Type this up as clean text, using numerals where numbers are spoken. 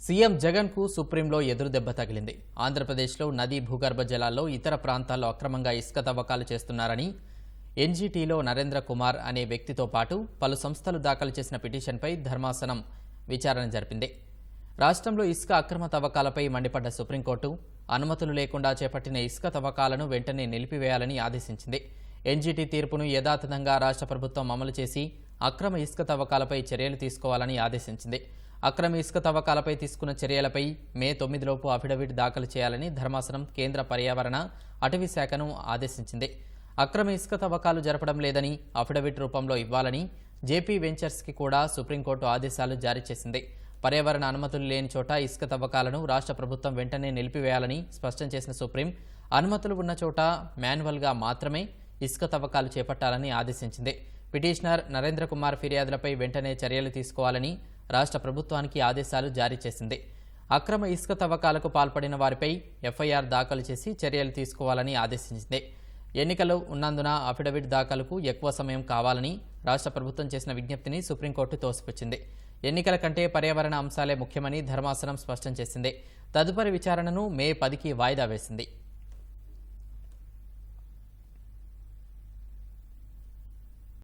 CM Jagan కు సుప్రీంలో ఎదురుదెబ్బ తగిలింది. ఆంధ్రప్రదేశ్లో నదీ భూగర్భ జలాల్లో ఇతర ప్రాంతాల్లో అక్రమంగా ఇసుక తవ్వకాలు చేస్తున్నారని ఎన్జీటీలో నరేంద్ర కుమార్ అనే వ్యక్తితో పాటు పలు సంస్థలు దాఖలు చేసిన పిటిషన్పై ధర్మాసనం విచారణ జరిపింది. రాష్ట్రంలో ఇసుక అక్రమ తవ్వకాలపై మండిపడ్డ సుప్రీంకోర్టు అనుమతులు లేకుండా చేపట్టిన ఇసుక తవ్వకాలను వెంటనే నిలిపివేయాలని ఆదేశించింది. ఎన్జీటీ తీర్పును యథాతథంగా రాష్ట్ర ప్రభుత్వం అమలు చేసి అక్రమ ఇసుక తవ్వకాలపై చర్యలు తీసుకోవాలని ఆదేశించింది. అక్రమ ఇసుక తవ్వకాలపై తీసుకున్న చర్యలపై మే 9 లోపు అఫిడవిట్ దాఖలు చేయాలని ధర్మాసనం కేంద్ర పర్యావరణ అటవీ శాఖను ఆదేశించింది. అక్రమ ఇసుక తవ్వకాలు జరపడం లేదని అఫిడవిట్ రూపంలో ఇవ్వాలని జేపీ వెంచర్స్కి కూడా సుప్రీంకోర్టు ఆదేశాలు జారీ చేసింది. పర్యావరణ అనుమతులు లేని చోట ఇసుక తవ్వకాలను రాష్ట్ర ప్రభుత్వం వెంటనే నిలిపివేయాలని స్పష్టం చేసిన సుప్రీం అనుమతులు ఉన్న చోట మాన్యువల్గా మాత్రమే ఇసుక తవ్వకాలు చేపట్టాలని ఆదేశించింది. పిటిషనర్ నరేంద్ర కుమార్ ఫిర్యాదులపై వెంటనే చర్యలు తీసుకోవాలని రాష్ట్ర ప్రభుత్వానికి ఆదేశాలు జారీ చేసింది. అక్రమ ఇసుక తవ్వకాలకు పాల్పడిన వారిపై ఎఫ్ఐఆర్ దాఖలు చేసి చర్యలు తీసుకోవాలని ఆదేశించింది. ఎన్నికలు ఉన్నందున అఫిడవిట్ దాఖలుకు ఎక్కువ సమయం కావాలని రాష్ట్ర ప్రభుత్వం చేసిన విజ్ఞప్తిని సుప్రీంకోర్టు తోసిపుచ్చింది. ఎన్నికల కంటే పర్యావరణ అంశాలే ముఖ్యమని ధర్మాసనం స్పష్టం చేసింది. తదుపరి విచారణను మే 10కి వాయిదా వేసింది.